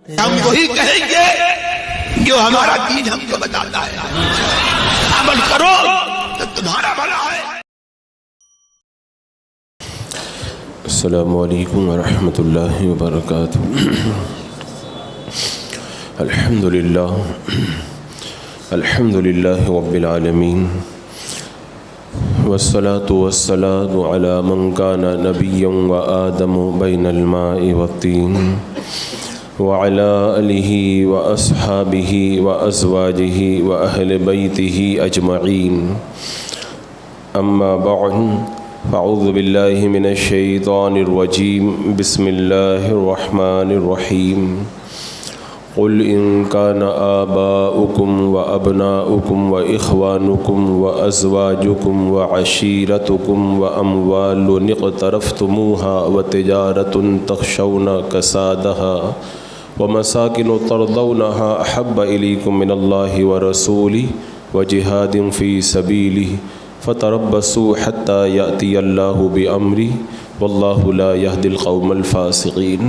ہم وہی کہیں گے جو ہمارا دین ہم کو بتاتا ہے، عمل کرو تو تمہارا بھلا ہے۔ السلام علیکم ورحمۃ اللہ وبرکاتہ۔ الحمد للہ رب العالمین، والصلاة والسلام علی من کان نبیا وآدم بین الماء والطین، وعلی آلہ واصحابہ وازواجہ واہل بیتہ اجمعین، اما بعد فاعوذ باللہ من الشیطان الرجیم، بسم اللہ الرحمن الرحیم۔ قل ان كان آباؤكم وأبناؤكم وإخوانكم وأزواجكم وعشيرتكم وأموال اقترفتموها وتجارة تخشون كسادها ومساكن ترضونها أحب إليكم من الله ورسوله وجهاد في سبيله فتربصوا حتى يأتي الله بأمره والله لا يهدي القوم الفاسقين۔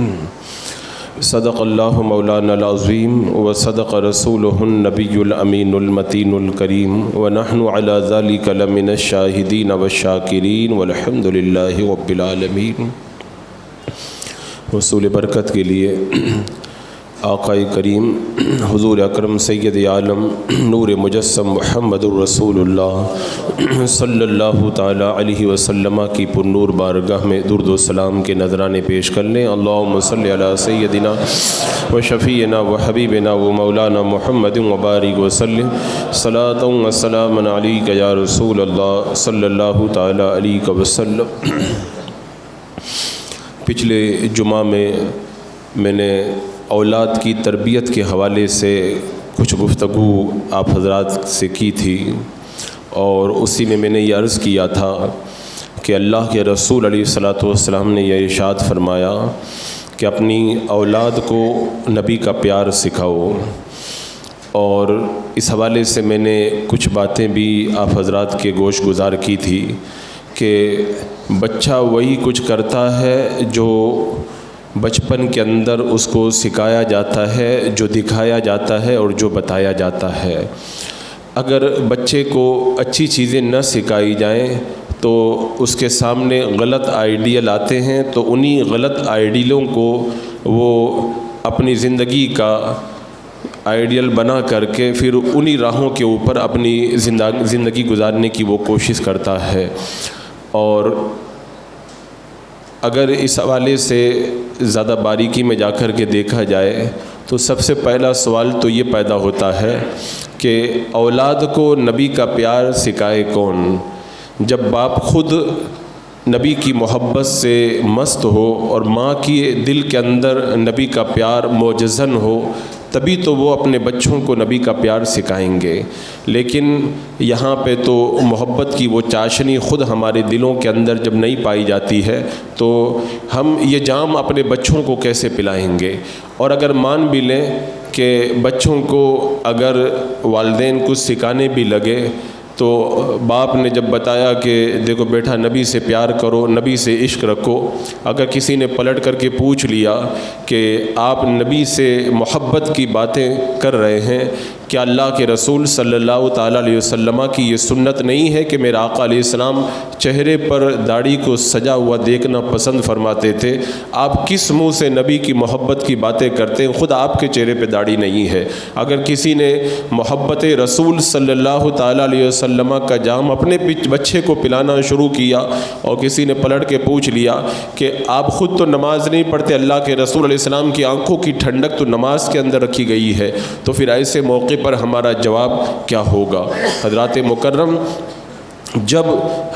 صدق اللہ مولانا العظیم وصدق رسولہ النبی الامین المتین الکریم، ونحن علی ذلک لمن الشاہدین والشاکرین والحمد للہ رب العالمین۔ وصول برکت کے لیے آقا کریم حضور اکرم سید عالم نور مجسم محمد الرسول اللہ صلی اللہ تعالی علیہ وسلم کی پرنور بارگاہ میں درود و سلام کے نذرانے پیش کر لیں۔ اللہم صلی علی سیدنا و شفیعنا و حبیبنا و مولانا محمد وبارک وسلم، صلاۃ و سلام علیک یا رسول اللہ صلی اللہ تعالی علیہ وسلم۔ پچھلے جمعہ میں نے اولاد کی تربیت کے حوالے سے کچھ گفتگو آپ حضرات سے کی تھی، اور اسی میں نے یہ عرض کیا تھا کہ اللہ کے رسول علیہ الصلاۃ والسلام نے یہ ارشاد فرمایا کہ اپنی اولاد کو نبی کا پیار سکھاؤ، اور اس حوالے سے میں نے کچھ باتیں بھی آپ حضرات کے گوش گزار کی تھی کہ بچہ وہی کچھ کرتا ہے جو بچپن کے اندر اس کو سکھایا جاتا ہے، جو دکھایا جاتا ہے اور جو بتایا جاتا ہے۔ اگر بچے کو اچھی چیزیں نہ سکھائی جائیں تو اس کے سامنے غلط آئیڈیل آتے ہیں، تو انہی غلط آئیڈیلوں کو وہ اپنی زندگی کا آئیڈیل بنا کر کے پھر انہی راہوں کے اوپر اپنی زندگی گزارنے کی وہ کوشش کرتا ہے۔ اور اگر اس حوالے سے زیادہ باریکی میں جا کر کے دیکھا جائے تو سب سے پہلا سوال تو یہ پیدا ہوتا ہے کہ اولاد کو نبی کا پیار سکھائے کون؟ جب باپ خود نبی کی محبت سے مست ہو اور ماں کی دل کے اندر نبی کا پیار موجزن ہو، تبھی تو وہ اپنے بچوں کو نبی کا پیار سکھائیں گے۔ لیکن یہاں پہ تو محبت کی وہ چاشنی خود ہمارے دلوں کے اندر جب نہیں پائی جاتی ہے تو ہم یہ جام اپنے بچوں کو کیسے پلائیں گے؟ اور اگر مان بھی لیں کہ بچوں کو اگر والدین کچھ سکھانے بھی لگے تو باپ نے جب بتایا کہ دیکھو بیٹا نبی سے پیار کرو، نبی سے عشق رکھو، اگر کسی نے پلٹ کر کے پوچھ لیا کہ آپ نبی سے محبت کی باتیں کر رہے ہیں، کیا اللہ کے رسول صلی اللہ تعالیٰ علیہ وسلم کی یہ سنت نہیں ہے کہ میرا آقا علیہ السلام چہرے پر داڑھی کو سجا ہوا دیکھنا پسند فرماتے تھے؟ آپ کس منہ سے نبی کی محبت کی باتیں کرتے ہیں؟ خود آپ کے چہرے پہ داڑھی نہیں ہے۔ اگر کسی نے محبت رسول صلی اللہ تعالیٰ علیہ وسلم کا جام اپنے بچے کو پلانا شروع کیا اور کسی نے پلٹ کے پوچھ لیا کہ آپ خود تو نماز نہیں پڑھتے، اللہ کے رسول علیہ السلام کی آنکھوں کی ٹھنڈک تو نماز کے اندر رکھی گئی ہے، تو پھر ایسے موقع پر ہمارا جواب کیا ہوگا؟ حضرات مکرم، جب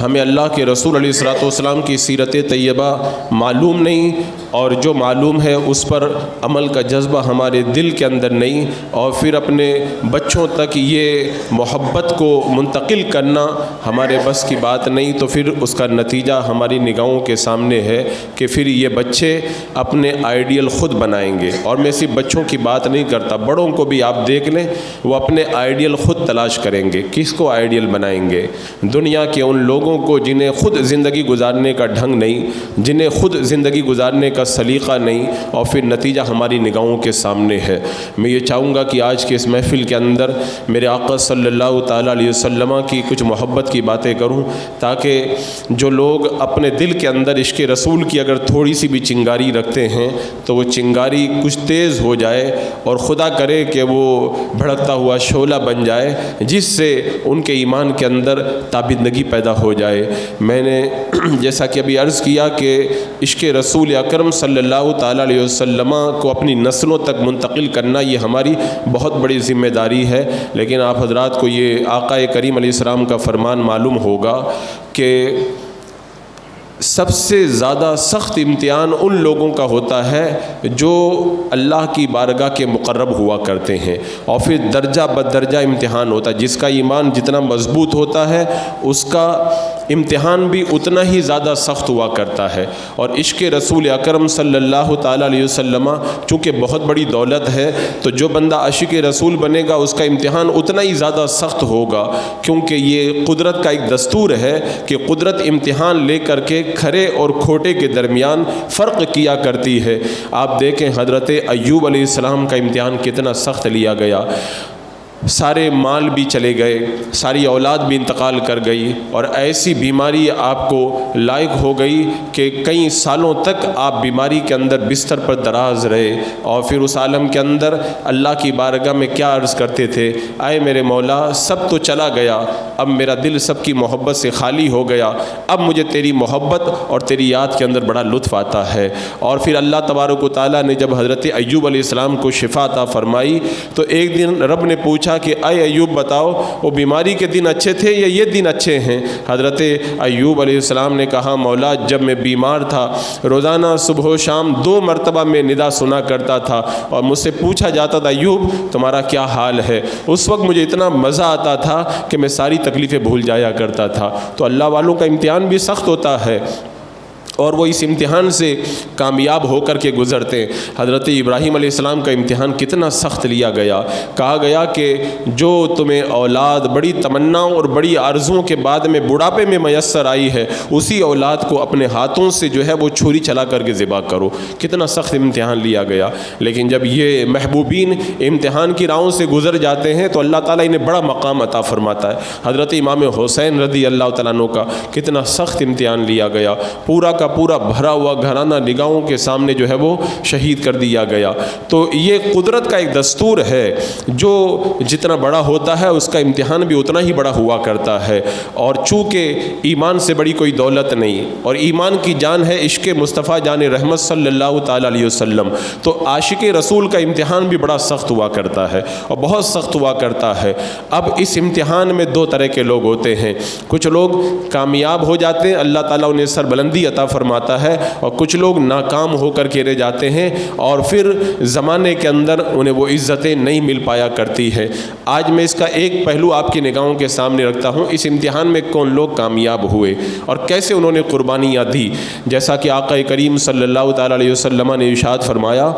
ہمیں اللہ کے رسول علیہ الصلوۃ والسلام کی سیرت طیبہ معلوم نہیں اور جو معلوم ہے اس پر عمل کا جذبہ ہمارے دل کے اندر نہیں، اور پھر اپنے بچوں تک یہ محبت کو منتقل کرنا ہمارے بس کی بات نہیں، تو پھر اس کا نتیجہ ہماری نگاہوں کے سامنے ہے کہ پھر یہ بچے اپنے آئیڈیل خود بنائیں گے۔ اور میں صرف بچوں کی بات نہیں کرتا، بڑوں کو بھی آپ دیکھ لیں، وہ اپنے آئیڈیل خود تلاش کریں گے۔ کس کو آئیڈیل بنائیں گے؟ دنیا دنیا کے ان لوگوں کو جنہیں خود زندگی گزارنے کا ڈھنگ نہیں، جنہیں خود زندگی گزارنے کا سلیقہ نہیں، اور پھر نتیجہ ہماری نگاہوں کے سامنے ہے۔ میں یہ چاہوں گا کہ آج کے اس محفل کے اندر میرے آقا صلی اللہ تعالیٰ علیہ وسلم کی کچھ محبت کی باتیں کروں، تاکہ جو لوگ اپنے دل کے اندر عشق رسول کی اگر تھوڑی سی بھی چنگاری رکھتے ہیں تو وہ چنگاری کچھ تیز ہو جائے، اور خدا کرے کہ وہ بھڑکتا ہوا شعلہ بن جائے، جس سے ان کے ایمان کے اندر تابندگی پیدا ہو جائے۔ میں نے جیسا کہ ابھی عرض کیا کہ عشق رسول اکرم صلی اللہ تعالیٰ علیہ وسلم کو اپنی نسلوں تک منتقل کرنا یہ ہماری بہت بڑی ذمہ داری ہے، لیکن آپ حضرات کو یہ آقا کریم علیہ السلام کا فرمان معلوم ہوگا کہ سب سے زیادہ سخت امتحان ان لوگوں کا ہوتا ہے جو اللہ کی بارگاہ کے مقرب ہوا کرتے ہیں، اور پھر درجہ بدرجہ امتحان ہوتا ہے۔ جس کا ایمان جتنا مضبوط ہوتا ہے اس کا امتحان بھی اتنا ہی زیادہ سخت ہوا کرتا ہے۔ اور عشق رسول اکرم صلی اللہ تعالیٰ علیہ وسلم چونکہ بہت بڑی دولت ہے، تو جو بندہ عاشق رسول بنے گا اس کا امتحان اتنا ہی زیادہ سخت ہوگا، کیونکہ یہ قدرت کا ایک دستور ہے کہ قدرت امتحان لے کر کے کھرے اور کھوٹے کے درمیان فرق کیا کرتی ہے۔ آپ دیکھیں حضرت ایوب علیہ السلام کا امتحان کتنا سخت لیا گیا، سارے مال بھی چلے گئے، ساری اولاد بھی انتقال کر گئی، اور ایسی بیماری آپ کو لائق ہو گئی کہ کئی سالوں تک آپ بیماری کے اندر بستر پر دراز رہے، اور پھر اس عالم کے اندر اللہ کی بارگاہ میں کیا عرض کرتے تھے، اے میرے مولا سب تو چلا گیا، اب میرا دل سب کی محبت سے خالی ہو گیا، اب مجھے تیری محبت اور تیری یاد کے اندر بڑا لطف آتا ہے۔ اور پھر اللہ تبارک و تعالیٰ نے جب حضرت ایوب علیہ السلام کو شفا عطا فرمائی تو ایک دن رب نے پوچھا کہ اے ایوب بتاؤ وہ بیماری کے دن اچھے تھے یا یہ دن اچھے ہیں؟ حضرت ایوب علیہ السلام نے کہا مولا جب میں بیمار تھا روزانہ صبح و شام 2 مرتبہ میں ندا سنا کرتا تھا، اور مجھ سے پوچھا جاتا تھا ایوب تمہارا کیا حال ہے، اس وقت مجھے اتنا مزہ آتا تھا کہ میں ساری تکلیفیں بھول جایا کرتا تھا۔ تو اللہ والوں کا امتحان بھی سخت ہوتا ہے، اور وہ اس امتحان سے کامیاب ہو کر کے گزرتے ہیں۔ حضرت ابراہیم علیہ السلام کا امتحان کتنا سخت لیا گیا، کہا گیا کہ جو تمہیں اولاد بڑی تمناؤں اور بڑی آرزوؤں کے بعد میں بڑھاپے میں میسر آئی ہے اسی اولاد کو اپنے ہاتھوں سے جو ہے وہ چھری چلا کر کے ذبح کرو۔ کتنا سخت امتحان لیا گیا، لیکن جب یہ محبوبین امتحان کی راہوں سے گزر جاتے ہیں تو اللہ تعالیٰ انہیں بڑا مقام عطا فرماتا ہے۔ حضرت امام حسین رضی اللہ تعالیٰ عنہ کا کتنا سخت امتحان لیا گیا، پورا کا پورا بھرا ہوا گھرانہ نگاہوں کے سامنے جو ہے وہ شہید کر دیا گیا۔ تو یہ قدرت کا ایک دستور ہے، جو جتنا بڑا ہوتا ہے اس کا امتحان بھی اتنا ہی بڑا ہوا کرتا ہے۔ اور چونکہ ایمان سے بڑی کوئی دولت نہیں، اور ایمان کی جان ہے عشق مصطفیٰ جان رحمت صلی اللہ تعالیٰ علیہ وسلم، تو عاشق رسول کا امتحان بھی بڑا سخت ہوا کرتا ہے اور بہت سخت ہوا کرتا ہے۔ اب اس امتحان میں 2 طرح کے لوگ ہوتے ہیں، کچھ لوگ کامیاب ہو جاتے ہیں اللہ تعالیٰ انہیں سربلندی عطا فرماتا ہے، اور کچھ لوگ ناکام ہو کر کے رہ جاتے ہیں، اور پھر زمانے کے اندر انہیں وہ عزتیں نہیں مل پایا کرتی ہے۔ آج میں اس کا ایک پہلو آپ کی نگاہوں کے سامنے رکھتا ہوں، اس امتحان میں کون لوگ کامیاب ہوئے اور کیسے انہوں نے قربانیاں دی۔ جیسا کہ آقا کریم صلی اللہ تعالیٰ علیہ وسلم نے ارشاد فرمایا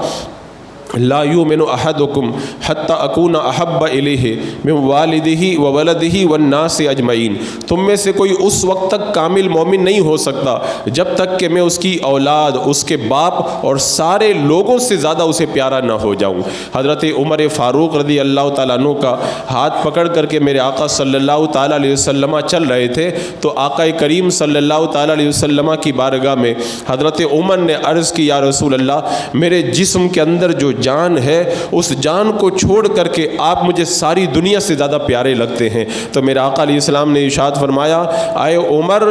لا یؤمن احدکم حتی اکون احب الیہ من والدہ وولدہ والناس اجمعین، تم میں سے کوئی اس وقت تک کامل مومن نہیں ہو سکتا جب تک کہ میں اس کی اولاد، اس کے باپ اور سارے لوگوں سے زیادہ اسے پیارا نہ ہو جاؤں۔ حضرت عمر فاروق رضی اللہ تعالیٰ عنہ کا ہاتھ پکڑ کر کے میرے آقا صلی اللہ تعالیٰ علیہ وسلم چل رہے تھے، تو آقا کریم صلی اللہ تعالیٰ علیہ وسلم کی بارگاہ میں حضرت عمر نے عرض کی یا رسول اللہ میرے جسم کے اندر جو جان ہے اس جان کو چھوڑ کر کے آپ مجھے ساری دنیا سے زیادہ پیارے لگتے ہیں۔ تو میرے آقا علیہ السلام نے ارشاد فرمایا اے عمر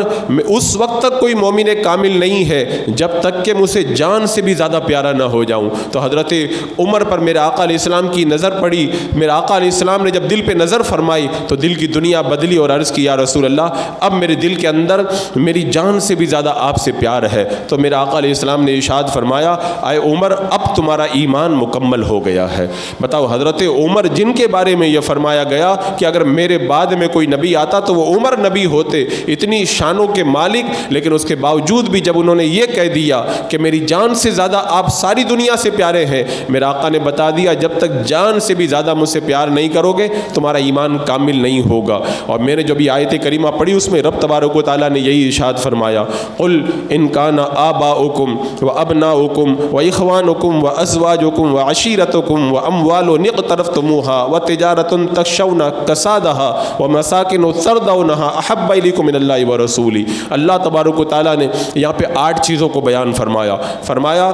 اس وقت تک کوئی مومن کامل نہیں ہے جب تک کہ مجھے جان سے بھی زیادہ پیارا نہ ہو جاؤں۔ تو حضرت عمر پر میرے آقا علیہ السلام کی نظر پڑی، میرے آقا علیہ السلام نے جب دل پہ نظر فرمائی تو دل کی دنیا بدلی اور عرض کی یا رسول اللہ اب میرے دل کے اندر میری جان سے بھی زیادہ آپ سے پیار ہے۔ تو میرے آقا علیہ السلام نے ارشاد فرمایا اے عمر اب تمہارا ایمان مکمل ہو گیا ہے۔ بتاؤ حضرت عمر جن کے بارے میں یہ فرمایا گیا کہ اگر میرے بعد میں کوئی نبی آتا تو وہ عمر نبی ہوتے، اتنی شانوں کے مالک، لیکن اس کے باوجود بھی جب انہوں نے یہ کہہ دیا کہ میری جان سے زیادہ آپ ساری دنیا سے پیارے ہیں، میرے آقا نے بتا دیا جب تک جان سے بھی زیادہ مجھ سے پیار نہیں کرو گے تمہارا ایمان کامل نہیں ہوگا۔ اور میں نے جو بھی آیت کریمہ پڑھی اس میں رب تبارک و تعالیٰ نے یہی ارشاد فرمایا، قل ان کان آباؤکم وابناؤکم واخوانکم وازواجکم وعشیرتکم واموال اقترفتموها وتجارۃ تخشون کسادها ومساکن ترضونها احب الیکم من اللہ ورسولہ۔ اللہ تبارک و تعالیٰ نے یہاں پہ 8 چیزوں کو بیان فرمایا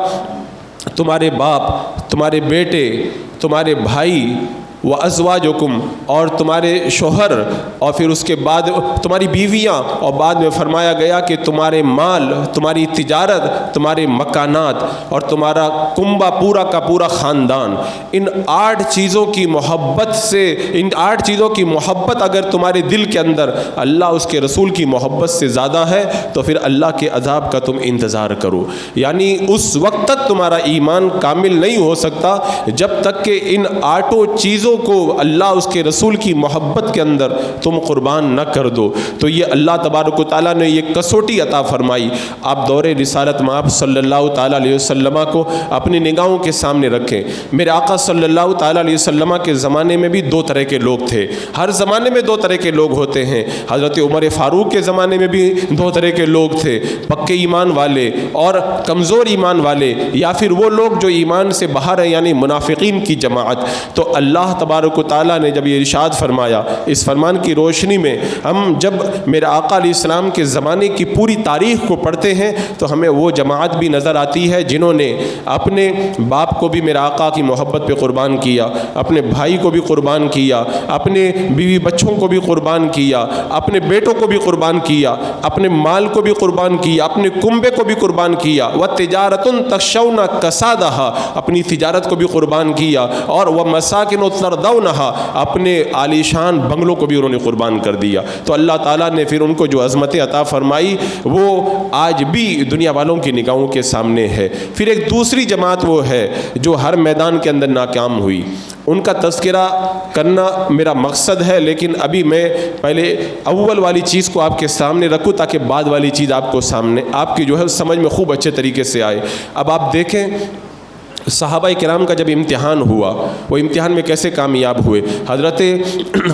تمہارے باپ، تمہارے بیٹے، تمہارے بھائی، وازواجکم اور تمہارے شوہر، اور پھر اس کے بعد تمہاری بیویاں، اور بعد میں فرمایا گیا کہ تمہارے مال، تمہاری تجارت، تمہارے مکانات اور تمہارا کنبہ پورا کا پورا خاندان۔ ان 8 چیزوں کی محبت سے، ان 8 چیزوں کی محبت اگر تمہارے دل کے اندر اللہ اس کے رسول کی محبت سے زیادہ ہے تو پھر اللہ کے عذاب کا تم انتظار کرو۔ یعنی اس وقت تک تمہارا ایمان کامل نہیں ہو سکتا جب تک کہ ان 8 چیزوں کو اللہ اس کے رسول کی محبت کے اندر تم قربان نہ کر دو۔ تو یہ اللہ تبارک و تعالیٰ نے یہ کسوٹی عطا فرمائی۔ آپ دور رسالت میں آپ صلی اللہ تعالیٰ علیہ وسلم کو اپنی نگاہوں کے سامنے رکھیں۔ میرے آقا صلی اللہ تعالیٰ علیہ وسلم کے زمانے میں بھی 2 طرح کے لوگ تھے۔ ہر زمانے میں 2 طرح کے لوگ ہوتے ہیں۔ حضرت عمر فاروق کے زمانے میں بھی 2 طرح کے لوگ تھے، پکے ایمان والے اور کمزور ایمان والے، یا پھر وہ لوگ جو ایمان سے باہر ہیں یعنی منافقین کی جماعت۔ تو اللہ تبارک و تعالیٰ نے جب یہ ارشاد فرمایا، اس فرمان کی روشنی میں ہم جب میرے آقا علیہ السلام کے زمانے کی پوری تاریخ کو پڑھتے ہیں تو ہمیں وہ جماعت بھی نظر آتی ہے جنہوں نے اپنے باپ کو بھی میرے آقا کی محبت پہ قربان کیا، اپنے بھائی کو بھی قربان کیا، اپنے بیوی بچوں کو بھی قربان کیا، اپنے بیٹوں کو بھی قربان کیا، اپنے مال کو بھی قربان کیا، اپنے کنبے کو بھی قربان کیا، وَتِجَارَةٌ تَخْشَوْنَ كَسَادَهَا، اپنی تجارت کو بھی قربان کیا، اور وَمَسَاكِنُ تَرْضَوْنَهَا، اپنے عالیشان بنگلوں کو بھی انہوں نے قربان کر دیا۔ تو اللہ تعالیٰ نے پھر ان کو جو عظمتیں عطا فرمائی وہ آج بھی دنیا والوں کی نگاہوں کے سامنے ہے۔ پھر ایک دوسری جماعت وہ ہے جو ہر میدان کے اندر ناکام ہوئی، ان کا تذکرہ کرنا میرا مقصد ہے، لیکن ابھی میں پہلے اول والی چیز کو آپ کے سامنے رکھوں تاکہ بعد والی چیز آپ کو سامنے آپ کی جو ہے سمجھ میں خوب اچھے طریقے سے آئے۔ اب آپ دیکھیں صحابہ کرام کا جب امتحان ہوا وہ امتحان میں کیسے کامیاب ہوئے۔ حضرت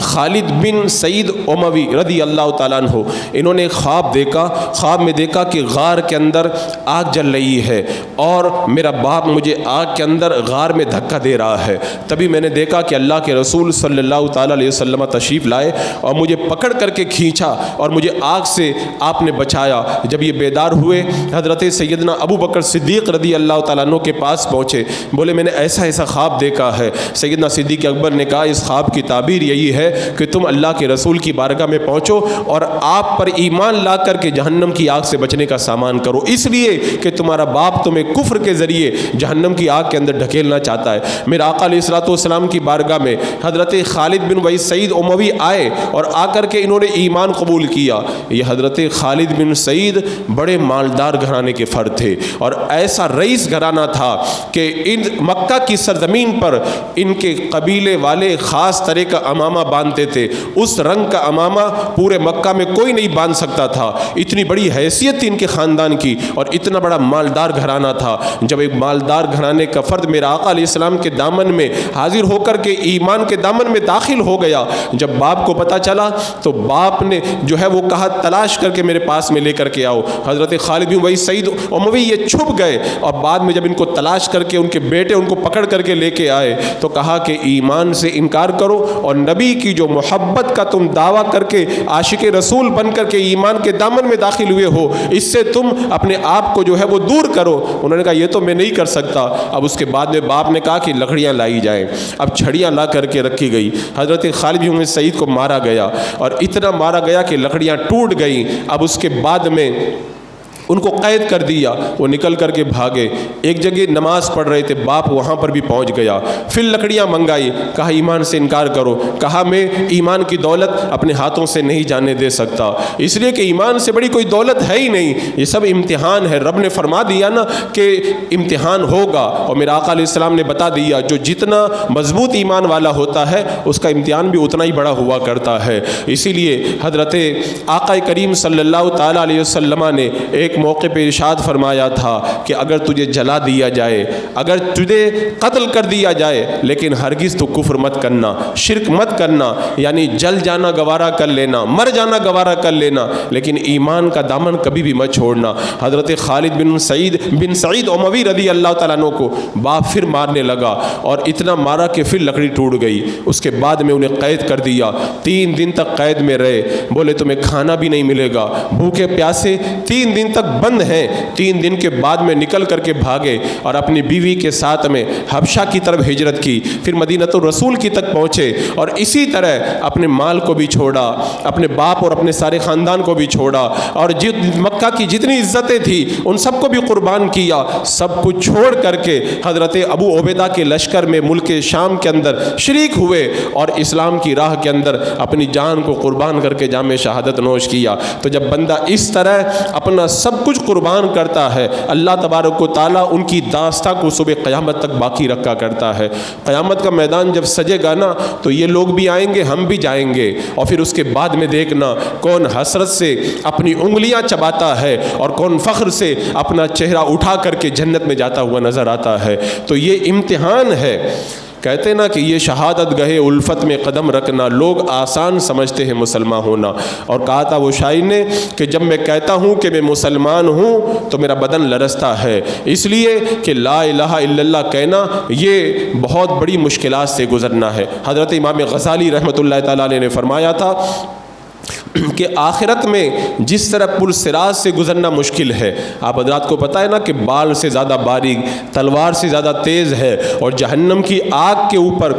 خالد بن سعید اموی رضی اللہ تعالیٰ عنہ، انہوں نے خواب دیکھا، خواب میں دیکھا کہ غار کے اندر آگ جل رہی ہے اور میرا باپ مجھے آگ کے اندر غار میں دھکا دے رہا ہے۔ تبھی میں نے دیکھا کہ اللہ کے رسول صلی اللہ تعالیٰ علیہ وسلم تشریف لائے اور مجھے پکڑ کر کے کھینچا اور مجھے آگ سے آپ نے بچایا۔ جب یہ بیدار ہوئے حضرت سیدنا ابو بکر صدیق رضی اللہ تعالیٰ عنہ کے پاس پہنچے، بولے میں نے ایسا خواب دیکھا ہے۔ سیدنا صدیق اکبر نے کہا اس خواب کی تعبیر یہی ہے کہ تم اللہ کے رسول کی بارگاہ میں پہنچو اور آپ پر ایمان لا کر کے جہنم کی آگ سے بچنے کا سامان کرو، اس لیے کہ تمہارا باپ تمہیں کفر کے ذریعے جہنم کی آگ کے اندر ڈھکیلنا چاہتا ہے۔ میرے آقا علیہ الصلوۃ والسلام کی بارگاہ میں حضرت خالد بن سعید اموی آئے اور آ کر کے انہوں نے ایمان قبول کیا۔ یہ حضرت خالد بن سعید بڑے مالدار گھرانے کے فرد تھے اور ایسا رئیس گھرانہ تھا کہ ان مکہ کی سرزمین پر ان کے قبیلے والے خاص طرح کا امامہ باندھتے تھے، اس رنگ کا امامہ پورے مکہ میں کوئی نہیں باندھ سکتا تھا۔ اتنی بڑی حیثیت تھی ان کے خاندان کی اور اتنا بڑا مالدار گھرانہ تھا۔ جب ایک مالدار گھرانے کا فرد میرے آقا علیہ السلام کے دامن میں حاضر ہو کر کے ایمان کے دامن میں داخل ہو گیا، جب باپ کو پتہ چلا تو باپ نے جو ہے وہ کہا تلاش کر کے میرے پاس میں لے کر کے آؤ۔ حضرت خالد بن سعید اموی یہ چھپ گئے اور بعد میں جب ان کو تلاش کر کے ان کے بیٹے ان کو پکڑ کر کے لے کے آئے تو کہا کہ ایمان سے انکار کرو اور نبی کی جو محبت کا تم دعویٰ کر کے عاشق رسول بن کر کے ایمان کے دامن میں داخل ہوئے ہو، اس سے تم اپنے آپ کو جو ہے وہ دور کرو۔ انہوں نے کہا یہ تو میں نہیں کر سکتا۔ اب اس کے بعد میں باپ نے کہا کہ لکڑیاں لائی جائیں۔ اب چھڑیاں لا کر کے رکھی گئی، حضرت خالد بن سعید کو مارا گیا اور اتنا مارا گیا کہ لکڑیاں ٹوٹ گئیں۔ اب اس کے بعد میں ان کو قید کر دیا، وہ نکل کر کے بھاگے، ایک جگہ نماز پڑھ رہے تھے، باپ وہاں پر بھی پہنچ گیا، پھر لکڑیاں منگائی، کہا ایمان سے انکار کرو، کہا میں ایمان کی دولت اپنے ہاتھوں سے نہیں جانے دے سکتا، اس لیے کہ ایمان سے بڑی کوئی دولت ہے ہی نہیں، یہ سب امتحان ہے، رب نے فرما دیا نا کہ امتحان ہوگا، اور میرا آقا علیہ السلام نے بتا دیا جو جتنا مضبوط ایمان والا ہوتا ہے اس کا امتحان بھی اتنا ہی بڑا ہوا کرتا ہے۔ اسی لیے حضرت آقا کریم صلی اللہ تعالیٰ علیہ وسلم نے ایک موقع پہ ارشاد فرمایا تھا کہ اگر تجھے جلا دیا جائے، اگر تجھے قتل کر دیا جائے، لیکن ہرگز تو کفر مت کرنا، شرک مت کرنا، یعنی جل جانا گوارا کر لینا، مر جانا گوارا کر لینا، لیکن ایمان کا دامن کبھی بھی مت چھوڑنا۔ حضرت خالد بن سعید اموی رضی اللہ تعالیٰ عنہ کو باپ پھر مارنے لگا، اور اتنا مارا کہ پھر لکڑی ٹوٹ گئی، اس کے بعد میں انہیں قید کر دیا، 3 دن تک قید میں رہے، بولے تمہیں کھانا بھی نہیں ملے گا، بھوکے پیاسے 3 دن تک بند ہیں۔ 3 دن کے بعد میں نکل کر کے بھاگے اور اپنی بیوی کے ساتھ میں حبشہ کی طرف ہجرت کی، پھر مدینہ الرسول کی تک پہنچے، اور اسی طرح اپنے مال کو بھی چھوڑا، اپنے باپ اور اپنے سارے خاندان کو بھی چھوڑا، اور مکہ کی جتنی عزتیں تھی ان سب کو بھی قربان کیا، سب کچھ چھوڑ کر کے حضرت ابو عبیدہ کے لشکر میں ملک شام کے اندر شریک ہوئے، اور اسلام کی راہ کے اندر اپنی جان کو قربان کر کے جام شہادت نوش کیا۔ تو جب بندہ اس طرح اپنا سب کچھ قربان کرتا ہے، اللہ تبارک و تعالیٰ ان کی داستان کو صبح قیامت تک باقی رکھا کرتا ہے۔ قیامت کا میدان جب سجے گا نا تو یہ لوگ بھی آئیں گے، ہم بھی جائیں گے، اور پھر اس کے بعد میں دیکھنا کون حسرت سے اپنی انگلیاں چباتا ہے اور کون فخر سے اپنا چہرہ اٹھا کر کے جنت میں جاتا ہوا نظر آتا ہے۔ تو یہ امتحان ہے۔ کہتے نا کہ یہ شہادت گہے الفت میں قدم رکھنا، لوگ آسان سمجھتے ہیں مسلمان ہونا، اور کہا تھا وہ شاعر نے کہ جب میں کہتا ہوں کہ میں مسلمان ہوں تو میرا بدن لرزتا ہے، اس لیے کہ لا الہ الا اللہ کہنا یہ بہت بڑی مشکلات سے گزرنا ہے۔ حضرت امام غزالی رحمۃ اللہ تعالیٰ علیہ نے فرمایا تھا کہ آخرت میں جس طرح پل صراط سے گزرنا مشکل ہے، آپ حضرات کو پتہ ہے نا کہ بال سے زیادہ باریک، تلوار سے زیادہ تیز ہے، اور جہنم کی آگ کے اوپر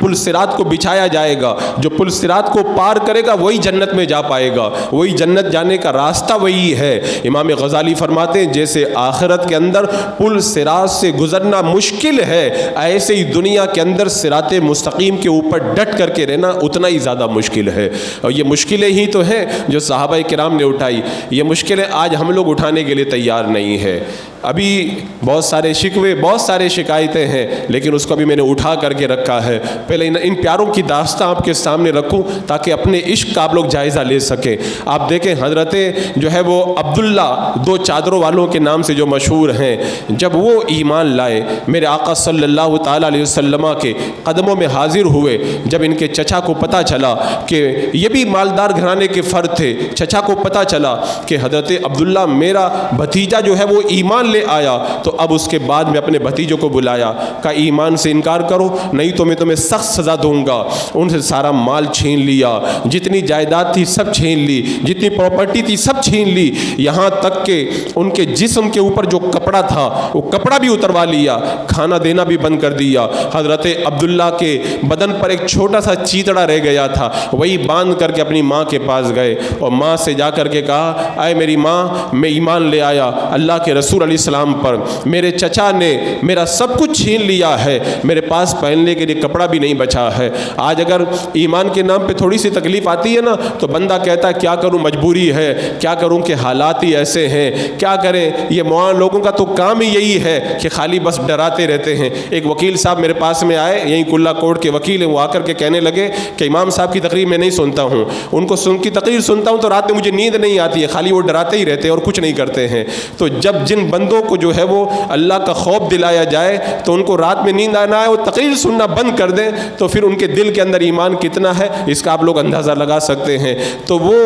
پل صراط کو بچھایا جائے گا، جو پل صراط کو پار کرے گا وہی جنت میں جا پائے گا، وہی جنت جانے کا راستہ وہی ہے۔ امام غزالی فرماتے ہیں جیسے آخرت کے اندر پل صراط سے گزرنا مشکل ہے، ایسے ہی دنیا کے اندر صراط مستقیم کے اوپر ڈٹ کر کے رہنا اتنا ہی زیادہ مشکل ہے۔ اور یہ مشکلیں ہی تو ہیں جو صحابہ کرام نے اٹھائی، یہ مشکلیں آج ہم لوگ اٹھانے کے لیے تیار نہیں ہے۔ ابھی بہت سارے شکوے، بہت سارے شکایتیں ہیں، لیکن اس کو بھی میں نے اٹھا کر کے رکھا ہے۔ پہلے ان پیاروں کی داستان آپ کے سامنے رکھوں تاکہ اپنے عشق کا آپ لوگ جائزہ لے سکیں۔ آپ دیکھیں حضرت جو ہے وہ عبداللہ 2 چادروں والوں کے نام سے جو مشہور ہیں، جب وہ ایمان لائے، میرے آقا صلی اللہ تعالیٰ علیہ وسلم کے قدموں میں حاضر ہوئے، جب ان کے چچا کو پتہ چلا کہ یہ بھی مالدار گھرانے کے فرد تھے، چچا کو پتہ چلا کہ حضرت عبداللہ میرا بھتیجا جو ہے وہ ایمان لے آیا، تو اب اس کے بعد میں اپنے بھتیجوں کو بلایا، کہا ایمان سے انکار کرو نہیں تو میں تمہیں سخت سزا دوں گا۔ ان سے سارا مال چھین لیا، جتنی جائیداد تھی سب چھین لی، جتنی پراپرٹی تھی سب چھین لی، یہاں تک کہ ان کے جسم کے اوپر جو کپڑا تھا وہ کپڑا بھی اتروا لیا، کھانا دینا بھی بند کر دیا۔ حضرت عبداللہ کے بدن پر ایک چھوٹا سا چیتڑا رہ گیا تھا، وہی باندھ کر کے اپنی ماں کے پاس گئے، اور ماں سے جا کر کے کہا اے میری ماں، میں ایمان لے آیا اللہ کے رسول علیہ السلام پر، میرے چچا نے میرا سب کچھ چھین لیا ہے، میرے پاس پہننے کے لیے کپڑا بھی نہیں بچا ہے۔ آج اگر ایمان کے نام پہ تھوڑی سی تکلیف آتی ہے نا تو بندہ کہتا ہے کیا کروں، مجبوری ہے، کیا کروں کہ حالات ہی ایسے ہیں، کیا کریں، یہ معاون لوگوں کا تو کام ہی یہی ہے کہ خالی بس ڈراتے رہتے ہیں۔ ایک وکیل صاحب میرے پاس میں آئے، یہیں کلہ کوٹ کے وکیل ہیں، وہ آ کر کے کہنے لگے کہ امام صاحب کی تقریر میں نہیں سنتا ہوں، ان کو کی تقریر سنتا ہوں تو رات میں مجھے نیند نہیں آتی ہے، خالی وہ ڈراتے ہی رہتے ہیں اور کچھ نہیں کرتے ہیں۔ تو جب جن بندوں کو جو ہے وہ اللہ کا خوف دلایا جائے تو ان کو رات میں نیند آنا ہے، وہ تقریر سننا بند کر دیں تو پھر ان کے دل کے اندر ایمان کتنا ہے اس کا آپ لوگ اندازہ لگا سکتے ہیں۔ تو وہ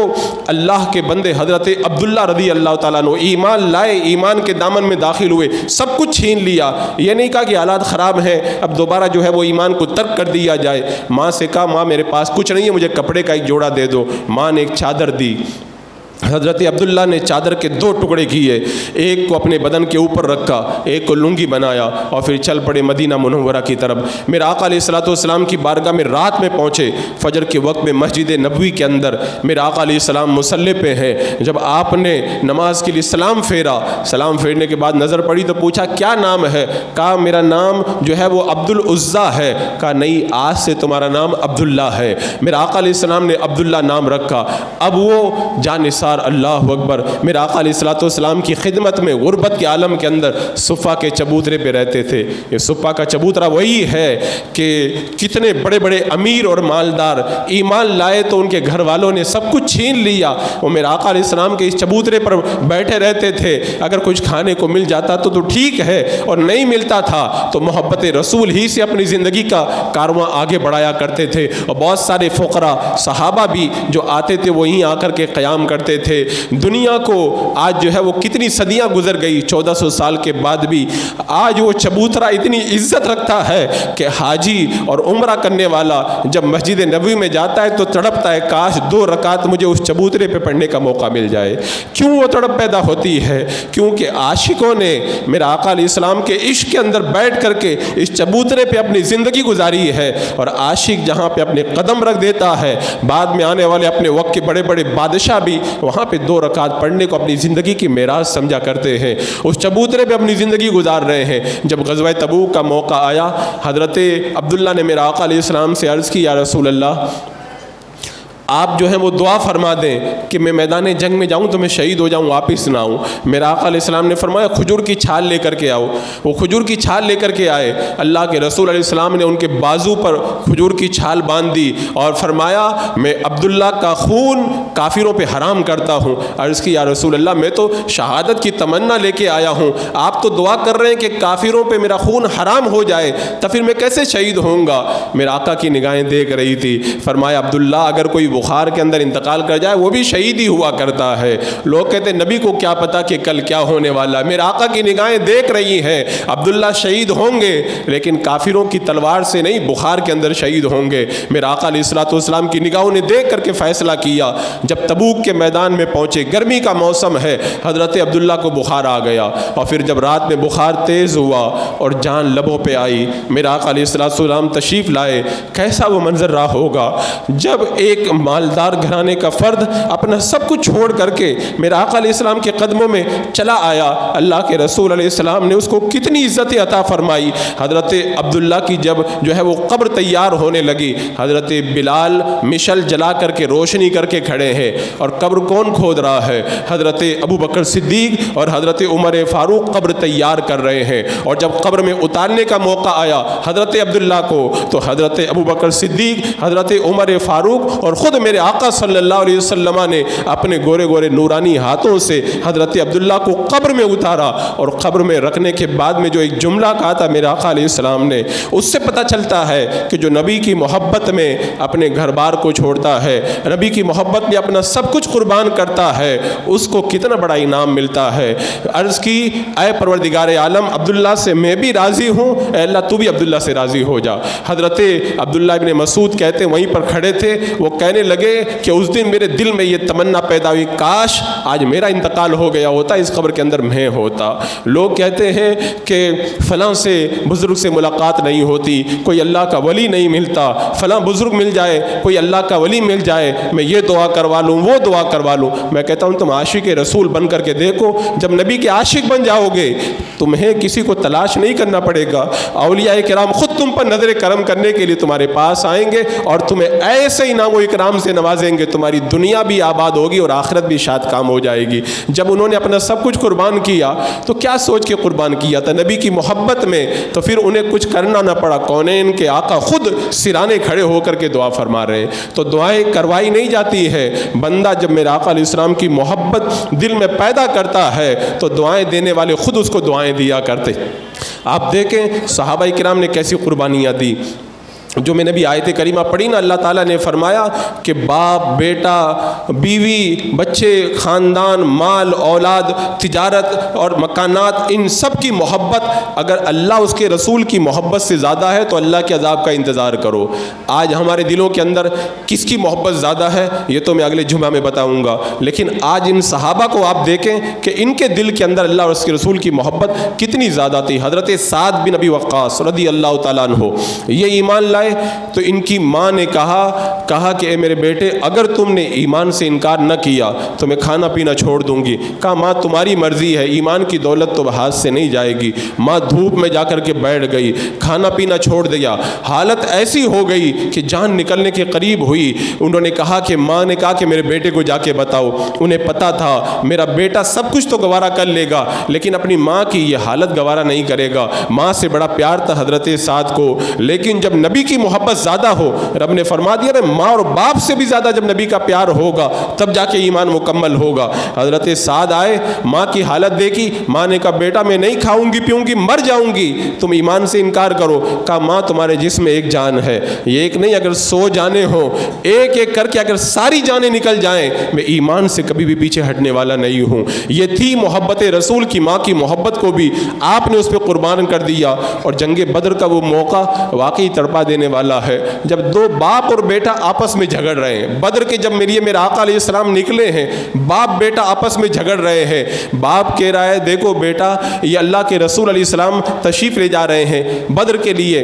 اللہ کے بندے حضرت عبداللہ رضی اللہ تعالیٰ عنہ ایمان لائے، ایمان کے دامن میں داخل ہوئے، سب کچھ چھین لیا، یہ نہیں کہا کہ حالات خراب ہیں اب دوبارہ جو ہے وہ ایمان کو ترک کر دیا جائے۔ ماں سے کہا ماں میرے پاس کچھ نہیں ہے، مجھے کپڑے کا ایک جوڑا دے دو، ماں نے ایک چادر دی، حضرت عبداللہ نے چادر کے 2 ٹکڑے کیے، ایک کو اپنے بدن کے اوپر رکھا، ایک کو لنگی بنایا اور پھر چل پڑے مدینہ منورہ کی طرف۔ میرے آقا علیہ الصلوۃ والسلام کی بارگاہ میں رات میں پہنچے، فجر کے وقت میں مسجد نبوی کے اندر میرے آقا علیہ السلام مصلی پہ ہیں۔ جب آپ نے نماز کے لیے سلام پھیرا، سلام پھیرنے کے بعد نظر پڑی تو پوچھا کیا نام ہے؟ کہا میرا نام جو ہے وہ عبد العزیٰ ہے۔ کہا نہیں، آج سے تمہارا نام عبداللہ ہے۔ میرے آقا علیہ السلام نے عبداللہ نام رکھا۔ اب وہ جانثار، اللہ اکبر، میرے آقا علیہ الصلوۃ والسلام کی خدمت میں غربت کے عالم کے اندر صفہ کے چبوترے پہ رہتے تھے۔ یہ صفہ کا چبوترا وہی ہے کہ کتنے بڑے بڑے امیر اور مالدار ایمان لائے تو ان کے گھر والوں نے سب کچھ چھین لیا، وہ میرے آقا علیہ السلام کے اس چبوترے پر بیٹھے رہتے تھے۔ اگر کچھ کھانے کو مل جاتا تو ٹھیک ہے، اور نہیں ملتا تھا تو محبت رسول ہی سے اپنی زندگی کا کارواں آگے بڑھایا کرتے تھے۔ اور بہت سارے فقراء صحابہ بھی جو آتے تھے وہیں آ کر کے قیام کرتے تھے۔ دنیا کو آج جو ہے وہ کتنی صدیاں گزر گئی، 1400 سال کے بعد بھی آج وہ چبوترا اتنی عزت رکھتا ہے کہ حاجی اور عمرہ کرنے والا جب مسجد نبوی میں جاتا ہے تو تڑپتا ہے کاش 2 رکعت مجھے اس چبوترے پہ پڑھنے کا موقع مل جائے۔ کیوں وہ تڑپ پیدا ہوتی ہے؟ کیونکہ عاشقوں نے میرے آقا علیہ السلام کے عشق کے اندر بیٹھ کر کے اس چبوترے پہ اپنی زندگی گزاری ہے۔ اور عاشق جہاں پہ اپنے قدم رکھ دیتا ہے، بعد میں آنے والے اپنے وقت کے بڑے بڑے بادشاہ بھی وہاں پہ 2 رکعت پڑھنے کو اپنی زندگی کی میراث سمجھا کرتے ہیں، اس چبوترے پہ اپنی زندگی گزار رہے ہیں۔ جب غزوہ تبوک کا موقع آیا، حضرت عبداللہ نے میرے آقا علیہ السلام سے عرض کی یا رسول اللہ، آپ جو ہیں وہ دعا فرما دیں کہ میں میدان جنگ میں جاؤں تو میں شہید ہو جاؤں، واپس نہ آؤں۔ میرا آقا علیہ السلام نے فرمایا کھجور کی چھال لے کر کے آؤ۔ وہ کھجور کی چھال لے کر کے آئے، اللہ کے رسول علیہ السلام نے ان کے بازو پر کھجور کی چھال باندھ دی اور فرمایا میں عبداللہ کا خون کافروں پہ حرام کرتا ہوں۔ عرض کی یا رسول اللہ، میں تو شہادت کی تمنا لے کے آیا ہوں، آپ تو دعا کر رہے ہیں کہ کافروں پہ میرا خون حرام ہو جائے، تو پھر میں کیسے شہید ہوں گا؟ میرا آقا کی نگاہیں دیکھ رہی تھی۔ فرمایا عبداللہ اگر کوئی بخار کے اندر انتقال کر جائے وہ بھی شہید ہی ہوا کرتا ہے۔ لوگ کہتے ہیں نبی کو کیا پتا کہ کل کیا ہونے والا ہے۔ میرے آقا کی نگاہیں دیکھ رہی ہیں عبداللہ شہید ہوں گے، لیکن کافروں کی تلوار سے نہیں، بخار کے اندر شہید ہوں گے۔ میرے آقا علیہ الصلوۃ والسلام کی نگاہوں نے دیکھ کر کے فیصلہ کیا۔ جب تبوک کے میدان میں پہنچے، گرمی کا موسم ہے، حضرت عبداللہ کو بخار آ گیا، اور پھر جب رات میں بخار تیز ہوا اور جان لبوں پہ آئی، میرے آقا علیہ الصلوۃ والسلام تشریف لائے۔ کیسا وہ منظر رہا ہوگا جب ایک مالدار گھرانے کا فرد اپنا سب کچھ چھوڑ کر کے میرے آقا علیہ السلام کے قدموں میں چلا آیا۔ اللہ کے رسول علیہ السلام نے اس کو کتنی عزت عطا فرمائی۔ حضرت عبداللہ کی جب جو ہے وہ قبر تیار ہونے لگی، حضرت بلال مشل جلا کر کے روشنی کر کے کھڑے ہیں، اور قبر کون کھود رہا ہے؟ حضرت ابو بکر صدیق اور حضرت عمر فاروق قبر تیار کر رہے ہیں۔ اور جب قبر میں اتارنے کا موقع آیا حضرت عبداللہ کو، تو حضرت ابو بکر صدیق، حضرت عمر فاروق اور خود میرے آقا صلی اللہ علیہ وسلم نے اپنے گورے گورے نورانی ہاتھوں سے حضرت عبداللہ کو قبر میں اتارا، اور قبر میں رکھنے کے بعد میں جو ایک جملہ کہا تھا میرے آقا علیہ السلام نے، اس سے پتہ چلتا ہے کہ جو نبی کی محبت میں اپنے گھر بار کو چھوڑتا ہے، نبی کی محبت میں اپنا سب کچھ قربان کرتا ہے، اس کو کتنا بڑا انعام ملتا ہے۔ عرض کی اے پروردگار عالم، عبداللہ سے میں بھی راضی ہوں، اے اللہ تو بھی عبداللہ سے راضی ہو جا۔ حضرت عبداللہ ابن مسعود کہتے ہیں وہیں پر کھڑے تھے، وہ کہنے لگے کہ اس دن میرے دل میں یہ تمنا پیدا ہوئی کاش آج میرا انتقال ہو گیا ہوتا، اس قبر کے اندر میں ہوتا۔ لوگ کہتے ہیں کہ فلاں سے بزرگ سے ملاقات نہیں ہوتی، کوئی اللہ کا ولی نہیں ملتا، فلاں بزرگ مل جائے، کوئی اللہ کا ولی مل جائے، میں یہ دعا کروا لوں وہ دعا کروا لوں۔ میں کہتا ہوں تم عاشق رسول بن کر کے دیکھو، جب نبی کے عاشق بن جاؤ گے تمہیں کسی کو تلاش نہیں کرنا پڑے گا، اولیاء کرام خود تم پر نظر کرم کرنے کے لیے تمہارے پاس آئیں گے اور تمہیں ایسے انعام و اکرام سے نوازیں گے، تمہاری دنیا بھی آباد ہوگی اور آخرت بھی شاد کام ہو جائے گی۔ جب انہوں نے اپنا سب کچھ قربان کیا تو کیا سوچ کے قربان کیا تھا؟ نبی کی محبت میں، تو پھر انہیں کچھ کرنا نہ پڑا، کونین کے آقا خود سرانے کھڑے ہو کر کے دعا فرما رہے۔ تو دعائیں کروائی نہیں جاتی ہے، بندہ جب میرے آقا علیہ السلام کی محبت دل میں پیدا کرتا ہے تو دعائیں دینے والے خود اس کو دعائیں دیا کرتے۔ آپ دیکھیں صحابہ کرام نے کیسی قربانیاں دی۔ جو میں نے بھی آیت کریمہ پڑھی نا، اللہ تعالیٰ نے فرمایا کہ باپ، بیٹا، بیوی، بچے، خاندان، مال، اولاد، تجارت اور مکانات، ان سب کی محبت اگر اللہ اس کے رسول کی محبت سے زیادہ ہے تو اللہ کے عذاب کا انتظار کرو۔ آج ہمارے دلوں کے اندر کس کی محبت زیادہ ہے یہ تو میں اگلے جمعہ میں بتاؤں گا، لیکن آج ان صحابہ کو آپ دیکھیں کہ ان کے دل کے اندر اللہ اور اس کے رسول کی محبت کتنی زیادہ تھی۔ حضرت سعد بن ابی وقاص رضی اللہ تعالیٰ عنہ یہ ایمان لائے تو ان کی ماں نے کہا کہ اے میرے بیٹے، اگر تم نے ایمان سے انکار نہ کیا تو میں کھانا پینا چھوڑ دوں گی۔ کہا ماں تمہاری مرضی ہے، ایمان کی دولت تو ہاتھ سے نہیں جائے گی۔ ماں دھوپ میں جا کر کے بیٹھ گئی، کھانا پینا چھوڑ دیا، حالت ایسی ہو گئی کہ جان نکلنے کے قریب ہوئی۔ انہوں نے کہا کہ ماں نے کہا کہ میرے بیٹے کو جا کے بتاؤ۔ انہیں پتا تھا میرا بیٹا سب کچھ تو گوارا کر لے گا لیکن اپنی ماں کی یہ حالت گوارا نہیں کرے گا۔ ماں سے بڑا پیار تھا حضرت سعد کو، لیکن جب نبی کی محبت زیادہ ہو، رب نے فرما دیا نا ماں اور باپ سے بھی زیادہ جب نبی کا پیار ہوگا تب جا کے ایمان مکمل ہوگا۔ حضرت سعد آئے، ماں کی حالت دیکھی، ماں نے کہا بیٹا میں نہیں کھاؤں گی پیوں گی، مر جاؤں گی، تم ایمان سے انکار کرو۔ کہا ماں تمہارے جسم میں ایک جان ہے، یہ ایک نہیں اگر 100 جانیں ہوں، ایک ایک کر کے اگر ساری جانیں نکل جائیں میں ایمان سے کبھی بھی پیچھے ہٹنے والا نہیں ہوں۔ یہ تھی محبت رسول کی، ماں کی محبت کو بھی آپ نے اس پہ قربان کر دیا۔ اور جنگ بدر کا وہ موقع واقعی تڑپا دینے والا ہے جب دو باپ اور بیٹا آپس میں جھگڑ رہے ہیں۔ بدر کے جب میرا آقا علیہ السلام نکلے ہیں، باپ بیٹا آپس میں جھگڑ رہے ہیں۔ باپ کہہ رہا ہے دیکھو بیٹا یہ اللہ کے رسول علیہ السلام تشریف لے جا رہے ہیں بدر کے لیے،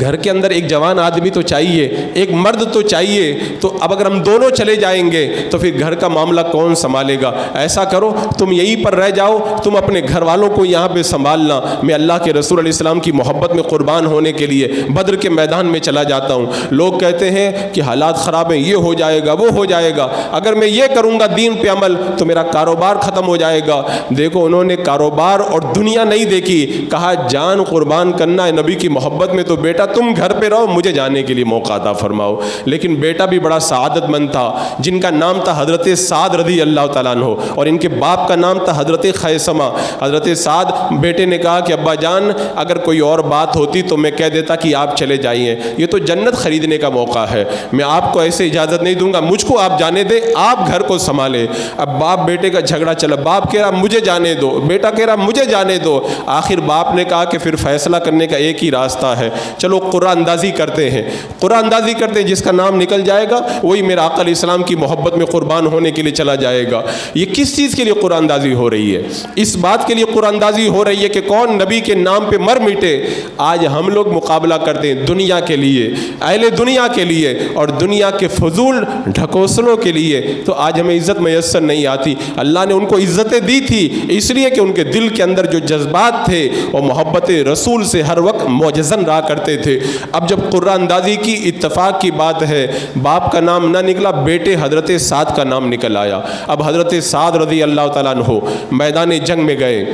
گھر کے اندر ایک جوان آدمی تو چاہیے، ایک مرد تو چاہیے، تو اب اگر ہم دونوں چلے جائیں گے تو پھر گھر کا معاملہ کون سنبھالے گا؟ ایسا کرو تم یہیں پر رہ جاؤ، تم اپنے گھر والوں کو یہاں پہ سنبھالنا، میں اللہ کے رسول علیہ السلام کی محبت میں قربان ہونے کے لیے بدر کے میدان میں چلا جاتا ہوں۔ لوگ کہتے ہیں کہ حالات خراب ہیں، یہ ہو جائے گا وہ ہو جائے گا، اگر میں یہ کروں گا دین پہ عمل تو میرا کاروبار ختم ہو جائے گا۔ دیکھو انہوں نے کاروبار اور دنیا نہیں دیکھی، کہا جان قربان کرنا ہے نبی کی محبت میں تو بیٹا تم گھر پہ رہو، مجھے جانے کے لیے موقع عطا فرماؤ۔ لیکن بیٹا بھی بڑا سعادت مند تھا جن کا نام تھا حضرت سعد رضی اللہ تعالیٰ عنہ، اور ان کے باپ کا نام تھا حضرت خیثمہ۔ حضرت سعد بیٹے نے کہا کہ ابا جان اگر کوئی اور بات ہوتی تو میں کہہ دیتا کہ آپ چلے جائیے، یہ تو جنت خریدنے کا موقع ہے، میں آپ کو ایسے اجازت نہیں دوں گا، مجھ کو آپ جانے دیں، آپ گھر کو سنبھالیں۔ اب باپ بیٹے کا جھگڑا چلا، باپ کہہ رہا مجھے جانے دو، بیٹا کہہ رہا مجھے جانے دو۔ آخر باپ نے کہا کہ پھر فیصلہ کرنے کا ایک ہی راستہ ہے، چلو قرآن اندازی کرتے ہیں، قرآن اندازی کرتے ہیں، جس کا نام نکل جائے گا وہی میرا آقا علیہ السلام کی محبت میں قربان ہونے کے لیے چلا جائے گا۔ یہ کس چیز کے لیے قرآن اندازی ہو رہی ہے؟ اس بات کے لیے قرآن اندازی ہو رہی ہے کہ کون نبی کے نام پہ مر مٹے۔ آج ہم لوگ مقابلہ کرتے ہیں دنیا کے لیے، اہل دنیا کے لیے اور دنیا کے فضول ڈھکوسلوں کے لیے، تو آج ہمیں عزت میسر نہیں آتی۔ اللہ نے ان کو عزتیں دی تھی اس لیے کہ ان کے دل کے اندر جو جذبات تھے وہ محبت رسول سے ہر وقت معجزن رہا کرتے تھے۔ اب جب قرآن اندازی کی اتفاق کی بات ہے، باپ کا نام نہ نکلا، بیٹے حضرت سعد کا نام نکل آیا۔ اب حضرت سعد رضی اللہ تعالیٰ عنہ میدان جنگ میں گئے،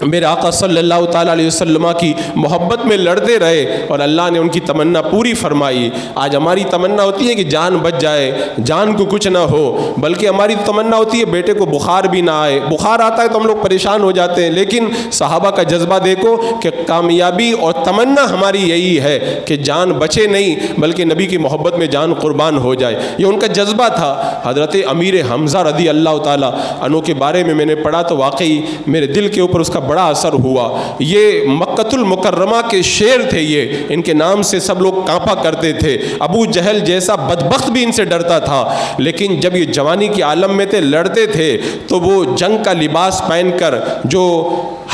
میرے آقا صلی اللہ تعالیٰ علیہ وسلم کی محبت میں لڑتے رہے اور اللہ نے ان کی تمنا پوری فرمائی۔ آج ہماری تمنا ہوتی ہے کہ جان بچ جائے، جان کو کچھ نہ ہو، بلکہ ہماری تمنا ہوتی ہے بیٹے کو بخار بھی نہ آئے۔ بخار آتا ہے تو ہم لوگ پریشان ہو جاتے ہیں، لیکن صحابہ کا جذبہ دیکھو کہ کامیابی اور تمنا ہماری یہی ہے کہ جان بچے نہیں بلکہ نبی کی محبت میں جان قربان ہو جائے، یہ ان کا جذبہ تھا۔ حضرت امیر حمزہ رضی اللہ تعالیٰ عنہ کے بارے میں نے پڑھا تو واقعی میرے دل کے اوپر اس کا بڑا اثر ہوا۔ یہ مکۃ المکرمہ کے شیر تھے، یہ ان کے نام سے سب لوگ کانپا کرتے تھے۔ ابو جہل جیسا بدبخت بھی ان سے ڈرتا تھا، لیکن جب یہ جوانی کے عالم میں تھے، لڑتے تھے، تو وہ جنگ کا لباس پہن کر جو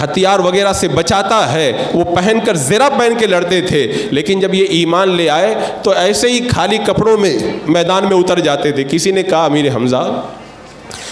ہتھیار وغیرہ سے بچاتا ہے وہ پہن کر زرہ پہن کے لڑتے تھے، لیکن جب یہ ایمان لے آئے تو ایسے ہی خالی کپڑوں میں میدان میں اتر جاتے تھے۔ کسی نے کہا امیر حمزہ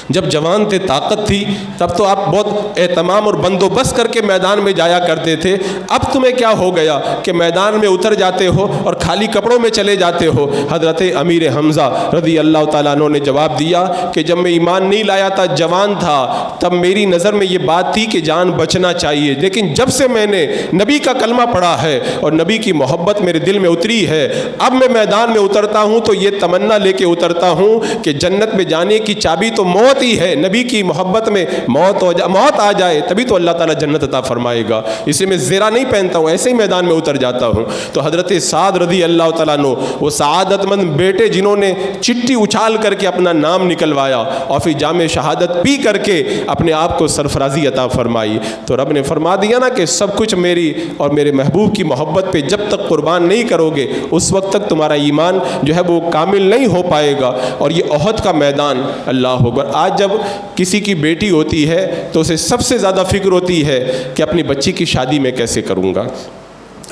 جب جوان تھے، طاقت تھی، تب تو آپ بہت اہتمام اور بندوبست کر کے میدان میں جایا کرتے تھے، اب تمہیں کیا ہو گیا کہ میدان میں اتر جاتے ہو اور خالی کپڑوں میں چلے جاتے ہو؟ حضرت امیر حمزہ رضی اللہ تعالیٰ عنہ نے جواب دیا کہ جب میں ایمان نہیں لایا تھا، جوان تھا، تب میری نظر میں یہ بات تھی کہ جان بچنا چاہیے، لیکن جب سے میں نے نبی کا کلمہ پڑھا ہے اور نبی کی محبت میرے دل میں اتری ہے، اب میں میدان میں اترتا ہوں تو یہ تمنا لے کے اترتا ہوں کہ جنت میں جانے کی چابی تو موت پڑتی ہے, نبی کی محبت میں موت آ جائے تبھی تو اللہ تعالیٰ جنت عطا فرمائے گا. اسے میں زرہ نہیں پہنتا ہوں, ایسے ہی میدان میں اتر جاتا ہوں. تو حضرت سعد رضی اللہ تعالیٰ عنہ, وہ سعادت مند بیٹے جنہوں نے چٹھی اچھال کر کے اپنا نام نکلوایا اور پھر جام شہادت پی کر کے اپنے آپ کو سرفرازی عطا فرمائی. تو رب نے فرما دیا نا کہ سب کچھ میری اور میرے محبوب کی محبت پہ جب تک قربان نہیں کرو گے اس وقت تک تمہارا ایمان جو ہے وہ کامل نہیں ہو پائے گا. اور یہ احد کا میدان, اللہ اکبر, آج جب کسی کی بیٹی ہوتی ہے تو اسے سب سے زیادہ فکر ہوتی ہے کہ اپنی بچی کی شادی میں کیسے کروں گا.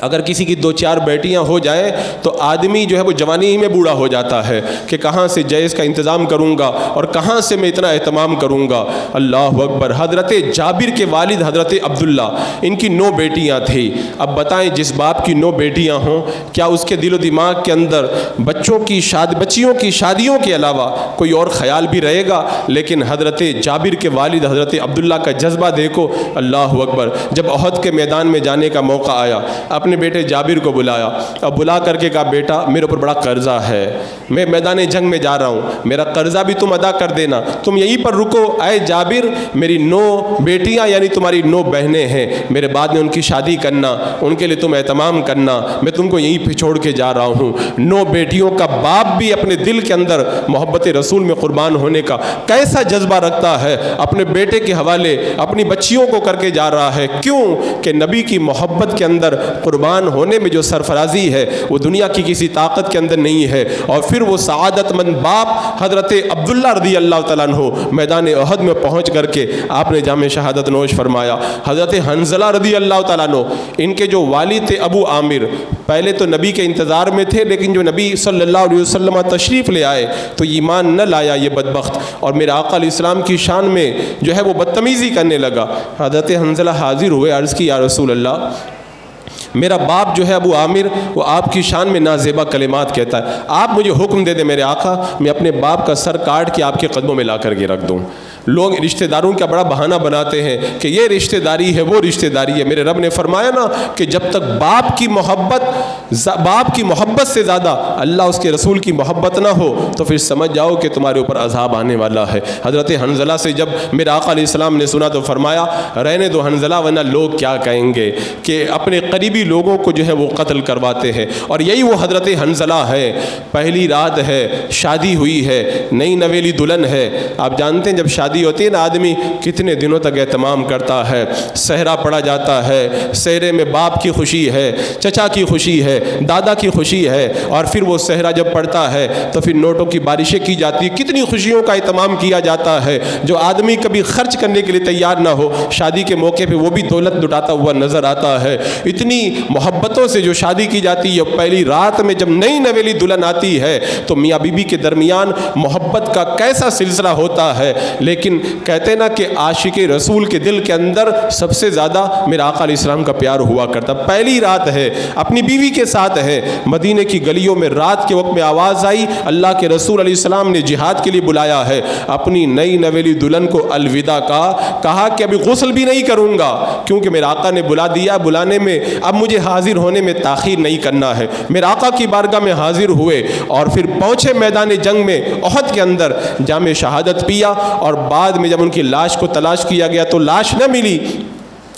اگر کسی کی 2-4 بیٹیاں ہو جائیں تو آدمی جو ہے وہ جوانی ہی میں بوڑھا ہو جاتا ہے کہ کہاں سے جہیز کا انتظام کروں گا اور کہاں سے میں اتنا اہتمام کروں گا. اللہ اکبر. حضرت جابر کے والد حضرت عبداللہ, ان کی 9 بیٹیاں تھیں. اب بتائیں جس باپ کی 9 بیٹیاں ہوں, کیا اس کے دل و دماغ کے اندر بچیوں کی شادیوں کے علاوہ کوئی اور خیال بھی رہے گا؟ لیکن حضرت جابر کے والد حضرت عبداللہ کا جذبہ دیکھو. اللہ اکبر. جب احد کے میدان میں جانے کا موقع آیا, اپنے بیٹے جابر کو بلایا اور بلا کر کے کہا, بیٹا میرے اوپر بڑا قرضہ ہے, میں میدان جنگ میں جا رہا ہوں, میرا قرضہ بھی تم ادا کر دینا, تم یہیں پر رکو. اے جابر, میری 9 بیٹیاں یعنی تمہاری 9 بہنیں ہیں, میرے بعد میں ان کی شادی کرنا, ان کے لیے تم اہتمام کرنا, میں تم کو یہیں پہ چھوڑ کے جا رہا ہوں. 9 بیٹیوں کا باپ بھی اپنے دل کے اندر محبت رسول میں قربان ہونے کا کیسا جذبہ رکھتا ہے, اپنے بیٹے کے حوالے اپنی بچیوں کو کر کے جا رہا ہے. کیوں کہ نبی کی محبت کے اندر قربان ہونے میں جو سرفرازی ہے وہ دنیا کی کسی طاقت کے اندر نہیں ہے. اور پھر وہ سعادت مند باپ حضرت عبداللہ رضی اللہ تعالیٰ عنہ میدان احد میں پہنچ کر کے آپ نے جام شہادت نوش فرمایا. حضرت حنظلہ رضی اللہ تعالیٰ عنہ, ان کے جو والد تھے ابو عامر, پہلے تو نبی کے انتظار میں تھے, لیکن جو نبی صلی اللہ علیہ وسلم تشریف لے آئے تو ایمان نہ لایا یہ بدبخت, اور میرے آقا علیہ السلام کی شان میں جو ہے وہ بدتمیزی کرنے لگا. حضرت حنظلہ حاضر ہوئے, عرض کی یا رسول اللہ, میرا باپ جو ہے ابو عامر وہ آپ کی شان میں نازیبا کلمات کہتا ہے, آپ مجھے حکم دے دیں میرے آقا, میں اپنے باپ کا سر کاٹ کے آپ کے قدموں میں لا کر کے رکھ دوں. لوگ رشتہ داروں کا بڑا بہانہ بناتے ہیں کہ یہ رشتہ داری ہے, وہ رشتہ داری ہے. میرے رب نے فرمایا نا کہ جب تک باپ کی محبت سے زیادہ اللہ اس کے رسول کی محبت نہ ہو تو پھر سمجھ جاؤ کہ تمہارے اوپر عذاب آنے والا ہے. حضرت حنظلہ سے جب میرے آقا علیہ السلام نے سنا تو فرمایا, رہنے دو حنظلہ, ورنہ لوگ کیا کہیں گے کہ اپنے قریبی لوگوں کو جو ہے وہ قتل کرواتے ہیں. اور یہی وہ حضرت حنظلہ ہے. پہلی رات ہے, شادی ہوئی ہے, نئی نویلی دلہن ہے. آپ جانتے ہیں جب شادی ہوتی ہے نا, آدمی کتنے دنوں تک اہتمام کرتا ہے, سہرا پڑا جاتا ہے. سہرے میں باپ کی خوشی ہے, چچا کی خوشی ہے, دادا کی خوشی ہے, اور پھر وہ سہرا جب پڑتا ہے تو پھر نوٹوں کی بارشیں کی جاتی, کتنی خوشیوں کا اہتمام کیا جاتا ہے. جو آدمی کبھی خرچ کرنے کے لیے تیار نہ ہو, شادی کے موقع پہ وہ بھی دولت لٹاتا ہوا نظر آتا ہے. اتنی محبتوں سے جو شادی کی جاتی ہے, پہلی رات میں جب نئی نویلی دلہن آتی ہے تو میاں بیوی کے درمیان محبت کا کیسا سلسلہ ہوتا ہے. لیکن کہتے نا کہ عاشق رسول کے دل کے اندر سب سے زیادہ میرے آقا علیہ السلام کا پیار ہوا کرتا. پہلی رات ہے, اپنی بیوی کے ساتھ ہے, مدینے کی گلیوں میں رات کے وقت میں آواز آئی, اللہ کے رسول علیہ السلام نے جہاد کے لیے بلایا ہے. اپنی نئی نویلی دلہن کو الوداع کہا کہ ابھی غسل بھی نہیں کروں گا کیونکہ میرے آقا نے بلا دیا, بلانے میں اب مجھے حاضر ہونے میں تاخیر نہیں کرنا ہے. میرے آقا کی بارگاہ میں حاضر ہوئے اور پھر پہنچے میدان جنگ میں احد کے اندر, جام شہادت پیا. اور بعد میں جب ان کی لاش کو تلاش کیا گیا تو لاش نہ ملی.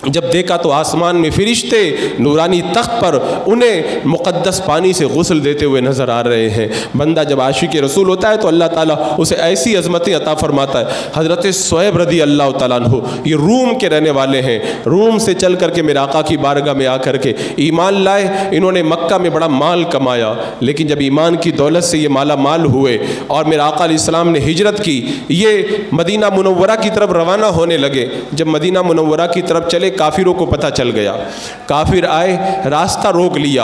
جب دیکھا تو آسمان میں فرشتے نورانی تخت پر انہیں مقدس پانی سے غسل دیتے ہوئے نظر آ رہے ہیں. بندہ جب عاشق رسول ہوتا ہے تو اللہ تعالیٰ اسے ایسی عظمتیں عطا فرماتا ہے. حضرت صہیب رضی اللہ تعالیٰ عنہ یہ روم کے رہنے والے ہیں. روم سے چل کر کے میرے آقا کی بارگاہ میں آ کر کے ایمان لائے. انہوں نے مکہ میں بڑا مال کمایا, لیکن جب ایمان کی دولت سے یہ مالا مال ہوئے اور میرے آقا علیہ السلام نے ہجرت کی, یہ مدینہ منورہ کی طرف روانہ ہونے لگے. جب مدینہ منورہ کی طرف چلے, کافروں کو پتہ چل گیا. کافر آئے, راستہ روک لیا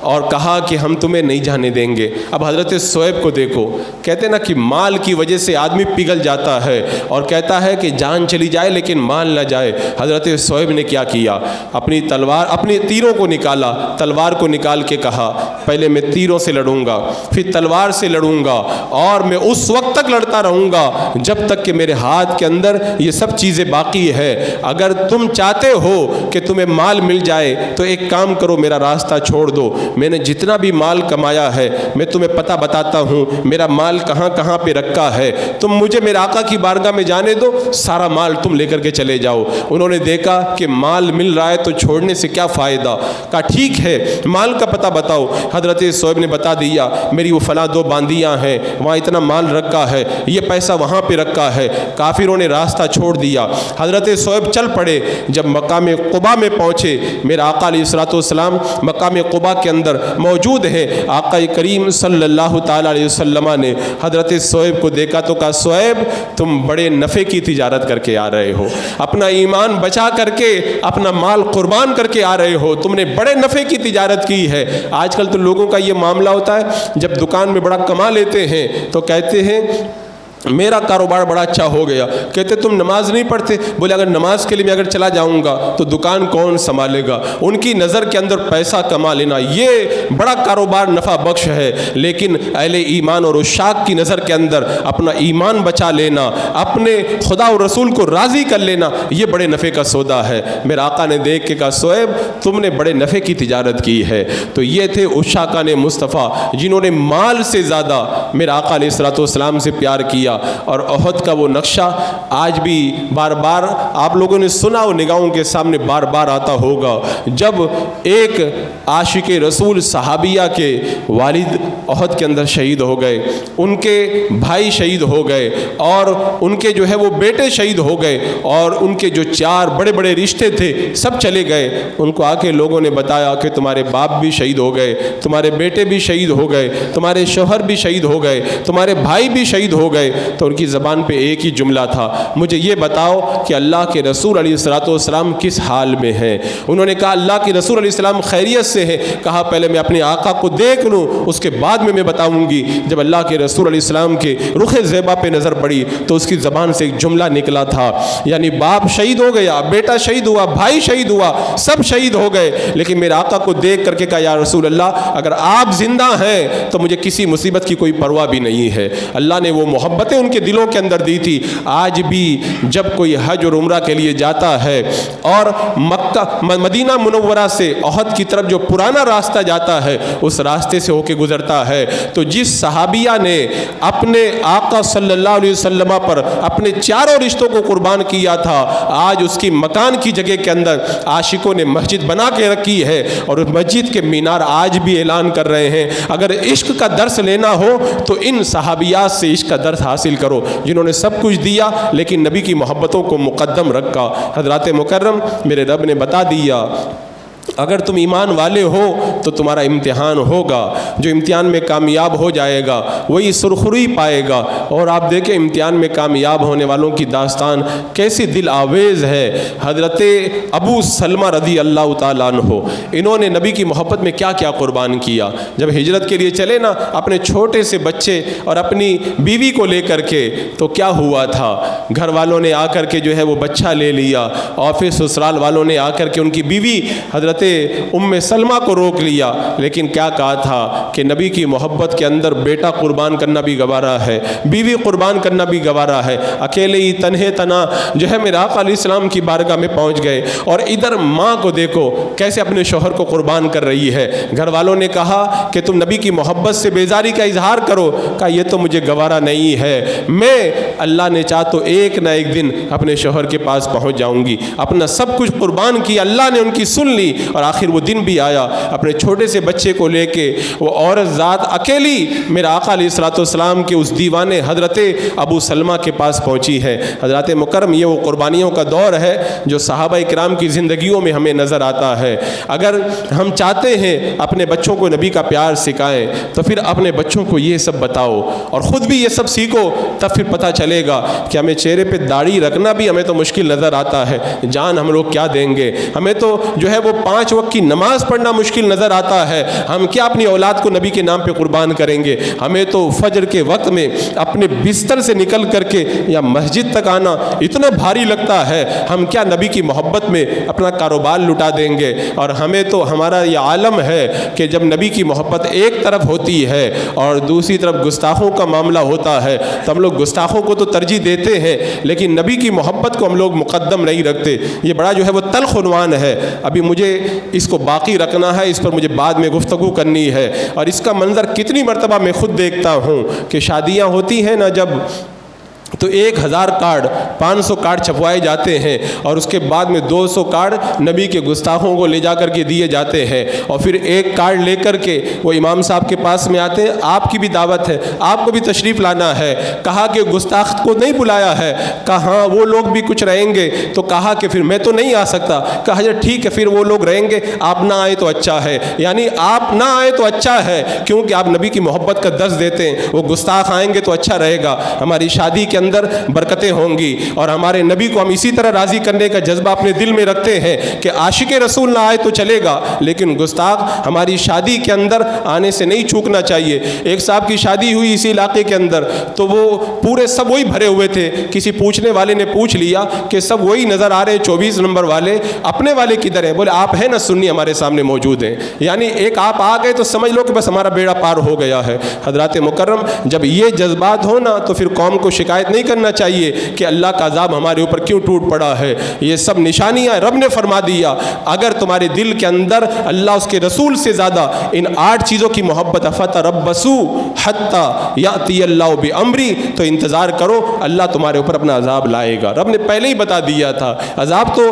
اور کہا کہ ہم تمہیں نہیں جانے دیں گے. اب حضرت صہیب کو دیکھو, کہتے نا کہ مال کی وجہ سے آدمی پگھل جاتا ہے اور کہتا ہے کہ جان چلی جائے لیکن مال نہ جائے. حضرت صہیب نے کیا کیا, اپنی تلوار, اپنے تیروں کو نکالا. تلوار کو نکال کے کہا, پہلے میں تیروں سے لڑوں گا, پھر تلوار سے لڑوں گا, اور میں اس وقت تک لڑتا رہوں گا جب تک کہ میرے ہاتھ کے اندر یہ سب چیزیں باقی ہے. اگر تم چاہتے چاہتے ہو کہ تمہیں مال مل جائے تو ایک کام کرو، میرا راستہ چھوڑ دو، میں نے جتنا بھی مال کمایا ہے میں تمہیں پتہ بتاتا ہوں، میرا مال کہاں کہاں پہ رکھا ہے، تم مجھے میرے آقا کی بارگاہ میں جانے دو، سارا مال تم لے کر کے چلے جاؤ۔ انہوں نے دیکھا کہ مال مل رہا ہے تو چھوڑنے سے کیا فائدہ، کہا ٹھیک ہے مال کا پتہ بتاؤ۔ حضرت صہیب نے بتا دیا، میری وہ فلاں 2 باندیاں ہیں، وہاں اتنا مال رکھا ہے، یہ پیسہ وہاں پہ رکھا ہے۔ کافروں نے راستہ چھوڑ دیا، حضرت صہیب چل پڑے۔ جب مقام قبا میں پہنچے، میرا آقا علیہ الصلوۃ والسلام مقام قبا کے اندر موجود ہیں۔ آقا کریم صلی اللہ تعالیٰ علیہ وسلم نے حضرت صہیب کو دیکھا تو کہا، صہیب تم بڑے نفع کی تجارت کر کے آ رہے ہو، اپنا ایمان بچا کر کے اپنا مال قربان کر کے آ رہے ہو، تم نے بڑے نفع کی تجارت کی ہے۔ آج کل تو لوگوں کا یہ معاملہ ہوتا ہے، جب دکان میں بڑا کما لیتے ہیں تو کہتے ہیں میرا کاروبار بڑا اچھا ہو گیا۔ کہتے تم نماز نہیں پڑھتے؟ بولے اگر نماز کے لیے میں اگر چلا جاؤں گا تو دکان کون سنبھالے گا؟ ان کی نظر کے اندر پیسہ کما لینا یہ بڑا کاروبار نفع بخش ہے، لیکن اہل ایمان اور عشاق کی نظر کے اندر اپنا ایمان بچا لینا، اپنے خدا اور رسول کو راضی کر لینا، یہ بڑے نفع کا سودا ہے۔ میرے آقا نے دیکھ کے کہا، صہیب تم نے بڑے نفع کی تجارت کی ہے۔ تو یہ تھے عشاقان مصطفیٰ جنہوں نے مال سے زیادہ میرے آقا علیہ الصلوۃ والسلام سے پیار کیا۔ اور احد کا وہ نقشہ آج بھی بار بار آپ لوگوں نے سنا اور نگاہوں کے سامنے بار بار آتا ہوگا۔ جب ایک عاشق رسول صحابیہ کے والد احد کے اندر شہید ہو گئے، ان کے بھائی شہید ہو گئے، اور ان کے جو ہے وہ بیٹے شہید ہو گئے، اور ان کے جو 4 بڑے بڑے رشتے تھے سب چلے گئے۔ ان کو آ کے لوگوں نے بتایا کہ تمہارے باپ بھی شہید ہو گئے، تمہارے بیٹے بھی شہید ہو گئے، تمہارے شوہر بھی شہید ہو گئے، تمہارے بھائی بھی شہید ہو گئے۔ تو ان کی زبان پہ ایک ہی جملہ تھا، مجھے یہ بتاؤ کہ اللہ کے رسول علیہ الصلوۃ والسلام کس حال میں ہیں؟ انہوں نے کہا اللہ کے رسول علیہ السلام خیریت سے ہیں۔ کہا پہلے میں اپنے آقا کو دیکھ لوں، اس کے بعد میں بتاؤں گی۔ جب اللہ کے رسول علیہ السلام کے رخ زیبا پہ نظر پڑی تو اس کی زبان سے ایک جملہ نکلا تھا، یعنی باپ شہید ہو گیا، بیٹا شہید ہوا، بھائی شہید ہوا، سب شہید ہو گئے، لیکن میرے آقا کو دیکھ کر کے کہا یا رسول اللہ اگر آپ زندہ ہیں تو مجھے کسی مصیبت کی کوئی پرواہ بھی نہیں ہے۔ اللہ نے وہ محبتیں ان کے دلوں کے اندر دی تھی۔ آج بھی جب کوئی حج اور عمرہ کے لیے جاتا ہے اور مکہ مدینہ منورہ سے احد کی طرف جو پرانا راستہ جاتا ہے اس راستے سے ہو کے گزرتا ہے تو جس صحابیہ نے اپنے آقا صلی اللہ علیہ وسلم پر اپنے 4 رشتوں کو قربان کیا تھا، آج اس کی مکان کی جگہ کے اندر عاشقوں نے مسجد بنا کے رکھی ہے، اور اس مسجد کے مینار آج بھی اعلان کر رہے ہیں اگر عشق کا درس لینا ہو تو ان صحابیات سے عشق کا درس حاصل کرو جنہوں نے سب کچھ دیا لیکن نبی کی محبتوں کو مقدم رکھا۔ حضرات مکرم میرے رب نے بتا دیا اگر تم ایمان والے ہو تو تمہارا امتحان ہوگا، جو امتحان میں کامیاب ہو جائے گا وہی سرخروئی پائے گا۔ اور آپ دیکھیں امتحان میں کامیاب ہونے والوں کی داستان کیسی دل آویز ہے۔ حضرت ابو سلمہ رضی اللہ تعالیٰ عنہ، انہوں نے نبی کی محبت میں کیا کیا قربان کیا۔ جب ہجرت کے لیے چلے نا اپنے چھوٹے سے بچے اور اپنی بیوی کو لے کر کے، تو کیا ہوا تھا، گھر والوں نے آ کر کے جو ہے وہ بچہ لے لیا، اور پھر سسرال والوں نے آ کر کے ان کی بیوی حضرت ام سلمہ کو روک لیا، لیکن کیا کہا تھا کہ نبی کی محبت کے اندر بیٹا قربان کرنا بھی گوارا ہے، بیوی قربان کرنا بھی گوارا ہے۔ اکیلے ہی تنہے تنا جو ہے میرے آقا علیہ السلام کی بارگاہ میں پہنچ گئے، اور ادھر ماں کو دیکھو کیسے اپنے شوہر کو قربان کر رہی ہے۔ گھر والوں نے کہا کہ تم نبی کی محبت سے بیزاری کا اظہار کرو، کہا یہ تو مجھے گوارا نہیں ہے، میں اللہ نے چاہ تو ایک نہ ایک دن اپنے شوہر کے پاس پہنچ جاؤں گی۔ اپنا سب کچھ قربان کیا، اللہ نے ان کی سن لی، اور آخر وہ دن بھی آیا، اپنے چھوٹے سے بچے کو لے کے وہ عورت ذات اکیلی میرے آقا علیہ الصلوۃ والسلام کے اس دیوانے حضرت ابو سلمہ کے پاس پہنچی ہے۔ حضرات مکرم یہ وہ قربانیوں کا دور ہے جو صحابہ کرام کی زندگیوں میں ہمیں نظر آتا ہے۔ اگر ہم چاہتے ہیں اپنے بچوں کو نبی کا پیار سکھائیں تو پھر اپنے بچوں کو یہ سب بتاؤ اور خود بھی یہ سب سیکھو، تب پھر پتہ چلے گا کہ ہمیں چہرے پہ داڑھی رکھنا بھی ہمیں تو مشکل نظر آتا ہے، جان ہم لوگ کیا دیں گے، ہمیں تو جو ہے وہ 5 وقت کی نماز پڑھنا مشکل نظر آتا ہے، ہم کیا اپنی اولاد کو نبی کے نام پہ قربان کریں گے؟ ہمیں تو فجر کے وقت میں اپنے بستر سے نکل کر کے یا مسجد تک آنا اتنا بھاری لگتا ہے، ہم کیا نبی کی محبت میں اپنا کاروبار لٹا دیں گے؟ اور ہمیں تو ہمارا یہ عالم ہے کہ جب نبی کی محبت ایک طرف ہوتی ہے اور دوسری طرف گستاخوں کا معاملہ ہوتا ہے تو ہم لوگ گستاخوں کو تو ترجیح دیتے ہیں لیکن نبی کی محبت کو ہم لوگ مقدم نہیں رکھتے۔ یہ بڑا جو ہے وہ تلخ عنوان ہے، ابھی مجھے اس کو باقی رکھنا ہے، اس پر مجھے بعد میں گفتگو کرنی ہے۔ اور اس کا منظر کتنی مرتبہ میں خود دیکھتا ہوں کہ شادیاں ہوتی ہیں نا جب، تو 1000 کارڈ 500 کارڈ چھپوائے جاتے ہیں اور اس کے بعد میں 200 کارڈ نبی کے گستاخوں کو لے جا کر کے دیے جاتے ہیں، اور پھر ایک کارڈ لے کر کے وہ امام صاحب کے پاس میں آتے ہیں، آپ کی بھی دعوت ہے، آپ کو بھی تشریف لانا ہے۔ کہا کہ گستاخ کو نہیں بلایا ہے، کہا ہاں وہ لوگ بھی کچھ رہیں گے، تو کہا کہ پھر میں تو نہیں آ سکتا، کہا جا ٹھیک ہے پھر وہ لوگ رہیں گے، آپ نہ آئے تو اچھا ہے، یعنی آپ نہ آئے تو اچھا ہے کیونکہ آپ نبی کی محبت کا درس دیتے ہیں، وہ گستاخ آئیں گے تو اچھا رہے گا، ہماری شادی کے اندر برکتیں ہوں گی، اور ہمارے نبی کو ہم اسی طرح راضی کرنے کا جذبہ اپنے دل میں رکھتے ہیں کہ عاشق رسول نہ آئے تو چلے گا لیکن گستاخ ہماری شادی کے اندر آنے سے نہیں چوکنا چاہیے۔ ایک صاحب کی شادی ہوئی اسی علاقے کے اندر، تو وہ پورے سب وہی بھرے ہوئے تھے، کسی پوچھنے والے نے پوچھ لیا کہ سب وہی نظر آ رہے ہیں 24 نمبر والے، اپنے والے کدھر ہیں؟ بولے آپ ہیں نا سنی ہمارے سامنے موجود ہیں، یعنی ایک آپ آ گئے تو سمجھ لو کہ بس ہمارا بیڑا پار ہو گیا ہے۔ حضرات مکرم، جب یہ جذبات ہو نا تو پھر قوم کو شکایت نہیں کرنا چاہیے کہ اللہ کا عذاب ہمارے اوپر کیوں ٹوٹ پڑا ہے، یہ سب نشانیاں رب نے فرما دیا۔ اگر تمہارے دل کے اندر اللہ اس کے رسول سے زیادہ ان 8 چیزوں کی محبت، فتربصوا حتی یأتی اللہ بامری، تو انتظار کرو اللہ تمہارے اوپر اپنا عذاب لائے گا۔ رب نے پہلے ہی بتا دیا تھا عذاب تو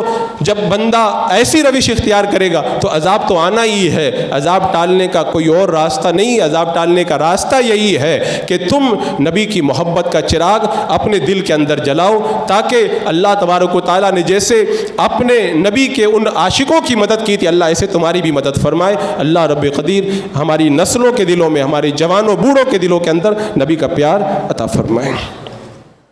جب بندہ ایسی روش اختیار کرے گا تو عذاب تو آنا ہی ہے، عذاب ٹالنے کا کوئی اور راستہ نہیں، عذاب ٹالنے کا راستہ یہی ہے کہ تم نبی کی محبت کا چراغ اپنے دل کے اندر جلاؤ، تاکہ اللہ تبارک و تعالیٰ نے جیسے اپنے نبی کے ان عاشقوں کی مدد کی تھی، اللہ ایسے تمہاری بھی مدد فرمائے۔ اللہ رب قدیر ہماری نسلوں کے دلوں میں، ہمارے جوانوں بوڑھوں کے دلوں کے اندر نبی کا پیار عطا فرمائے۔